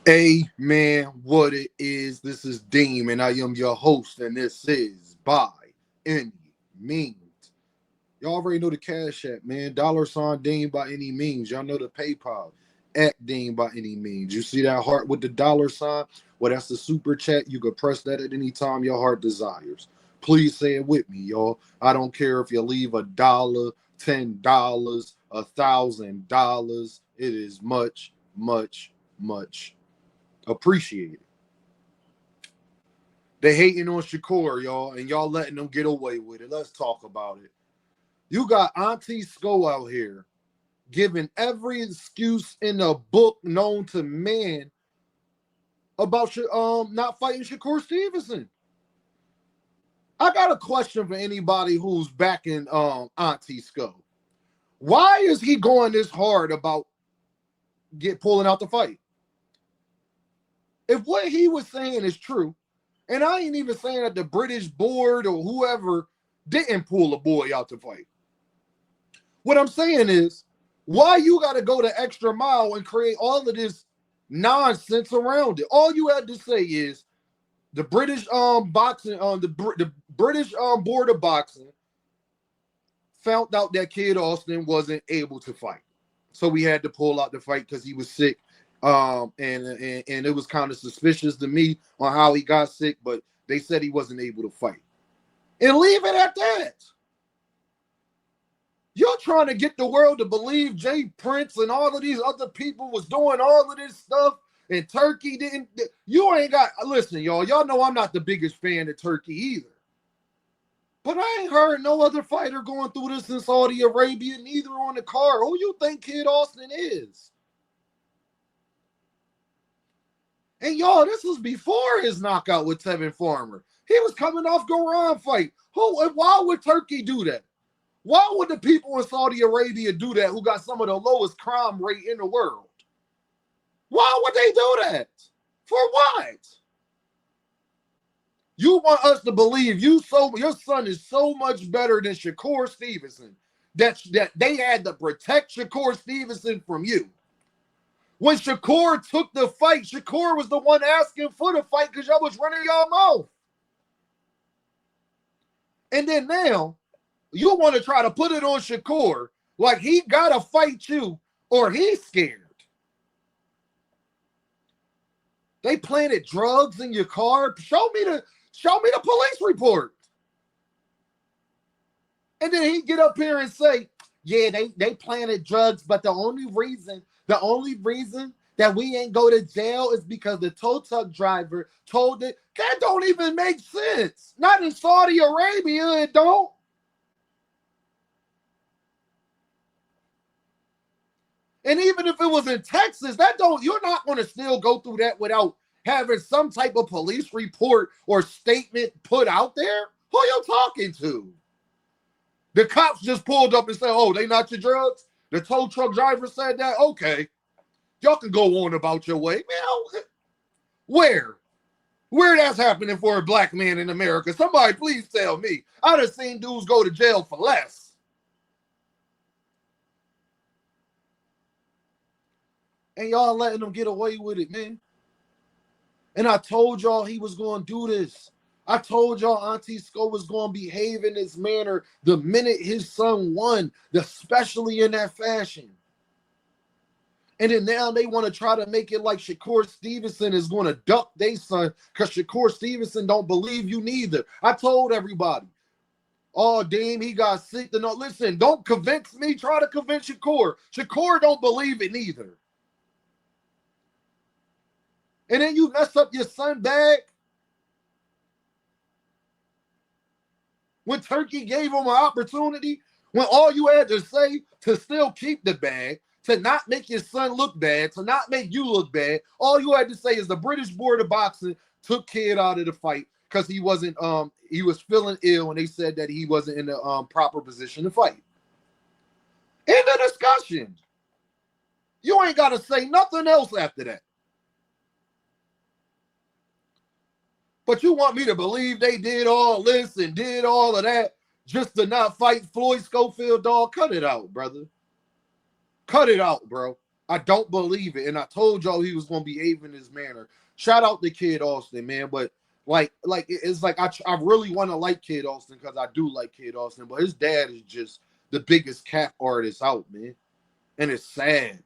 Amen. What it is, this is Deem, and I am your host, and this is By Any Means. Y'all already know the Cash App, man. $ Deem by any means. Y'all know the PayPal at Deem by any means. You see that heart with the $? Well, that's the super chat. You can press that at any time your heart desires. Please say it with me, y'all. I don't care if you leave $1, $10, $1,000. It is much, much, much appreciated. They hating on Shakur, y'all, and y'all letting them get away with it. Let's talk about it. You got Auntie Sko out here giving every excuse in the book known to man about not fighting Shakur Stevenson. I got a question for anybody who's backing Auntie Sko. Why is he going this hard about pulling out the fight? If what he was saying is true, and I ain't even saying that the British board or whoever didn't pull a boy out to fight. What I'm saying is, why you got to go the extra mile and create all of this nonsense around it? All you had to say is the British boxing the British board of boxing found out that Kid Austin wasn't able to fight, so we had to pull out the fight because he was sick. And it was kind of suspicious to me on how he got sick, but they said he wasn't able to fight. And leave it at that. You're trying to get the world to believe Jay Prince and all of these other people was doing all of this stuff, and Turkey didn't. You ain't got. Listen, y'all. Y'all know I'm not the biggest fan of Turkey either. But I ain't heard no other fighter going through this in Saudi Arabia, neither on the card. Who you think Kid Austin is? And y'all, this was before his knockout with Tevin Farmer. He was coming off Garan fight. Why would Turkey do that? Why would the people in Saudi Arabia do that who got some of the lowest crime rate in the world? Why would they do that? For what? You want us to believe your son is so much better than Shakur Stevenson that they had to protect Shakur Stevenson from you. When Shakur took the fight, Shakur was the one asking for the fight because y'all was running y'all mouth. And then now, you want to try to put it on Shakur like he got to fight you or he's scared. They planted drugs in your car. Show me the police report. And then he get up here and say, yeah, they planted drugs, but the only reason that we ain't go to jail is because the tow truck driver told it. That don't even make sense. Not in Saudi Arabia, it don't. And even if it was in Texas, you're not going to still go through that without having some type of police report or statement put out there. Who you talking to? The cops just pulled up and said, oh, they not your drugs? The tow truck driver said that? Okay. Y'all can go on about your way. Man, where? Where that's happening for a black man in America? Somebody please tell me. I done seen dudes go to jail for less. And y'all letting them get away with it, man. And I told y'all he was going to do this. I told y'all Auntie Sko was going to behave in this manner the minute his son won, especially in that fashion. And then now they want to try to make it like Shakur Stevenson is going to duck their son because Shakur Stevenson don't believe you neither. I told everybody, oh, damn, he got sick. No, listen, don't convince me. Try to convince Shakur. Shakur don't believe it neither. And then you mess up your son bag. When Turkey gave him an opportunity, when all you had to say to still keep the bag, to not make your son look bad, to not make you look bad, all you had to say is the British board of boxing took Kid out of the fight because he was feeling ill and they said that he wasn't in the proper position to fight. End of discussion. You ain't got to say nothing else after that. But you want me to believe they did all this and did all of that just to not fight Floyd Schofield, dog? Cut it out, brother. Cut it out, bro. I don't believe it. And I told y'all he was going to behave in this manner. Shout out to Kid Austin, man. But it's like I really want to like Kid Austin because I do like Kid Austin. But his dad is just the biggest cap artist out, man. And it's sad.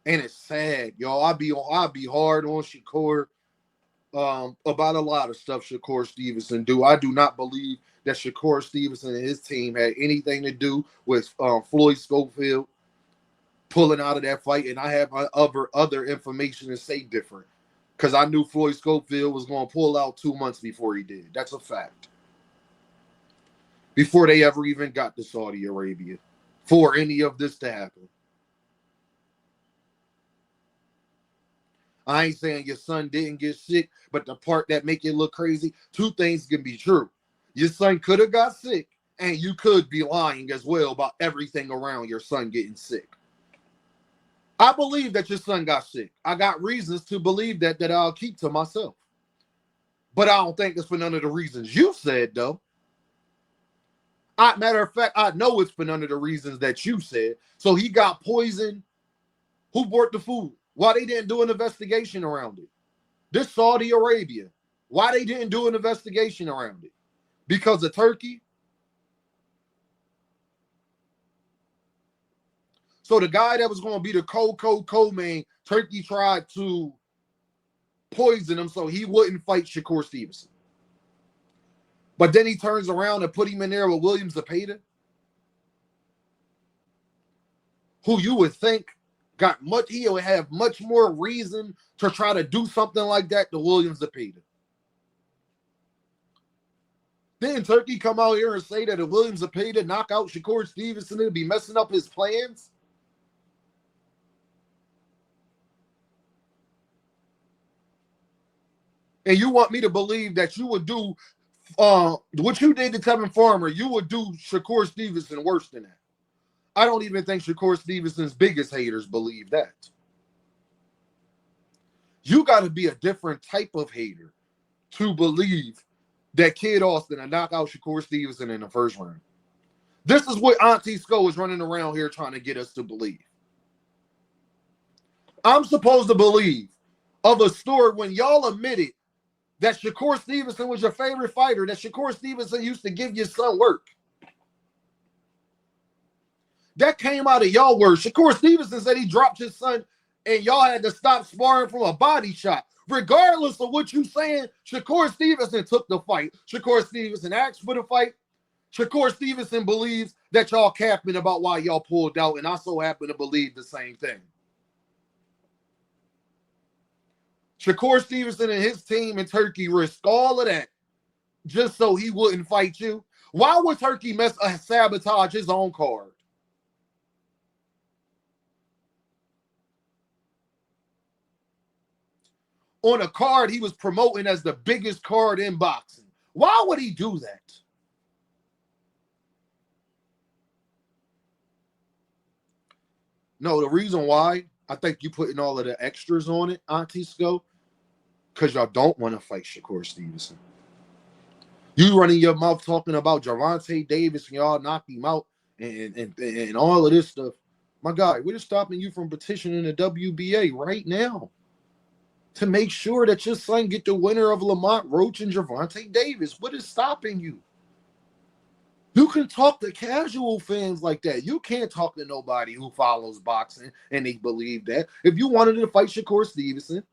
And it's sad, y'all. I'll be hard on Shakur about a lot of stuff Shakur Stevenson do. I do not believe that Shakur Stevenson and his team had anything to do with Floyd Schofield pulling out of that fight, and I have other information to say different because I knew Floyd Schofield was going to pull out 2 months before he did. That's a fact. Before they ever even got to Saudi Arabia, for any of this to happen. I ain't saying your son didn't get sick, but the part that make it look crazy, two things can be true. Your son could have got sick, and you could be lying as well about everything around your son getting sick. I believe that your son got sick. I got reasons to believe that I'll keep to myself. But I don't think it's for none of the reasons you said, though. Matter of fact, I know it's for none of the reasons that you said. So he got poisoned. Who brought the food? Why they didn't do an investigation around it? This Saudi Arabia. Why they didn't do an investigation around it? Because of Turkey? So the guy that was going to be the co-main, Turkey tried to poison him so he wouldn't fight Shakur Stevenson. But then he turns around and put him in there with William Zepeda, who you would think he would have much more reason to try to do something like that to William Zepeda. Then Turkey come out here and say that if William Zepeda knock out Shakur Stevenson, it'd be messing up his plans. And you want me to believe that you would do what you did to Tevin Farmer, you would do Shakur Stevenson worse than that. I don't even think Shakur Stevenson's biggest haters believe that. You got to be a different type of hater to believe that Kid Austin will knock out Shakur Stevenson in the first round. This is what Auntie Sko is running around here trying to get us to believe. I'm supposed to believe of a story when y'all admitted that Shakur Stevenson was your favorite fighter, that Shakur Stevenson used to give your son work. That came out of y'all words. Shakur Stevenson said he dropped his son and y'all had to stop sparring from a body shot. Regardless of what you saying, Shakur Stevenson took the fight. Shakur Stevenson asked for the fight. Shakur Stevenson believes that y'all capping about why y'all pulled out, and I so happen to believe the same thing. Shakur Stevenson and his team in Turkey risked all of that just so he wouldn't fight you. Why would Turkey sabotage his own card? On a card he was promoting as the biggest card in boxing. Why would he do that? No, the reason why I think you putting all of the extras on it, Auntie Sko, because y'all don't want to fight Shakur Stevenson. You running your mouth talking about Gervonta Davis and y'all knocked him out and all of this stuff. My guy, we're stopping you from petitioning the WBA right now to make sure that your son get the winner of Lamont Roach and Gervonta Davis. What is stopping you? You can talk to casual fans like that. You can't talk to nobody who follows boxing and they believe that. If you wanted to fight Shakur Stevenson,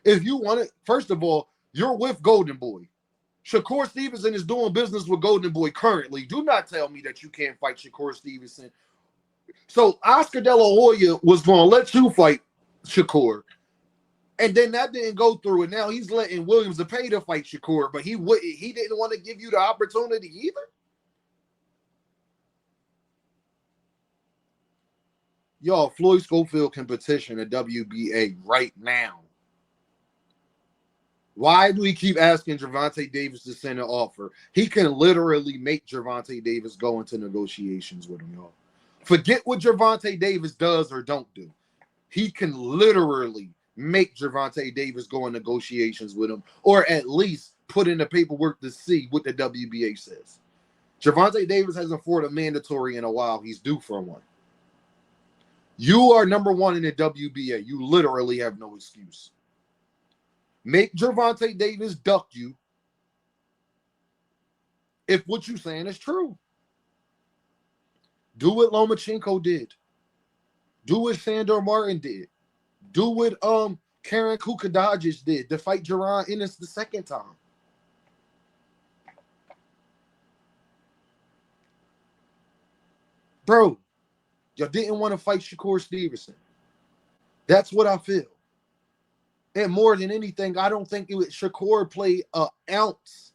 if you wanted, first of all, you're with Golden Boy. Shakur Stevenson is doing business with Golden Boy currently. Do not tell me that you can't fight Shakur Stevenson. So Oscar De La Hoya was going to let you fight Shakur. And then that didn't go through, and now he's letting William Zepeda fight Shakur, but he didn't want to give you the opportunity either. Y'all, Floyd Schofield can petition the WBA right now. Why do we keep asking Gervonta Davis to send an offer? He can literally make Gervonta Davis go into negotiations with him, y'all. Forget what Gervonta Davis does or don't do. He can literally make Gervonta Davis go in negotiations with him, or at least put in the paperwork to see what the WBA says. Gervonta Davis hasn't fought a mandatory in a while. He's due for one. You are number one in the WBA. You literally have no excuse. Make Gervonta duck you if what you're saying is true. Do what Lomachenko did. Do what Sandor Martin did. Do what Karen Kukadajis did to fight Jaron Ennis the second time. Bro, y'all didn't want to fight Shakur Stevenson. That's what I feel. And more than anything, I don't think Shakur played an ounce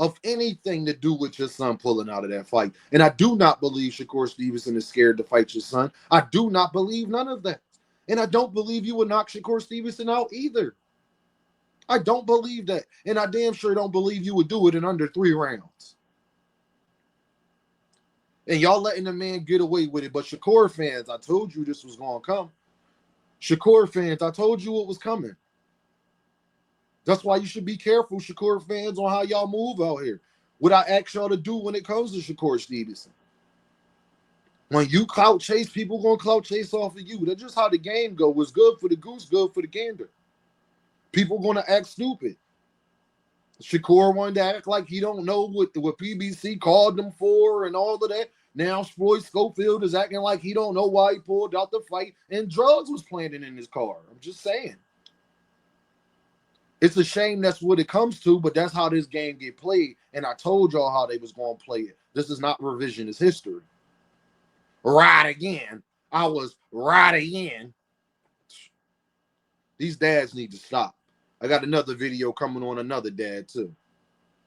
of anything to do with your son pulling out of that fight. And I do not believe Shakur Stevenson is scared to fight your son. I do not believe none of that. And I don't believe you would knock Shakur Stevenson out either. I don't believe that. And I damn sure don't believe you would do it in under 3 rounds. And y'all letting the man get away with it. But Shakur fans, I told you this was going to come. Shakur fans, I told you what was coming. That's why you should be careful, Shakur fans, on how y'all move out here. What I ask y'all to do when it comes to Shakur Stevenson. When you clout chase, people going to clout chase off of you. That's just how the game goes. What's good for the goose, good for the gander. People going to act stupid. Shakur wanted to act like he don't know what PBC called them for and all of that. Now Floyd Schofield is acting like he don't know why he pulled out the fight and drugs was planted in his car. I'm just saying. It's a shame that's what it comes to, but that's how this game get played. And I told y'all how they was going to play it. This is not revisionist history. Right again. I was right again. These dads need to stop. I got another video coming on another dad too.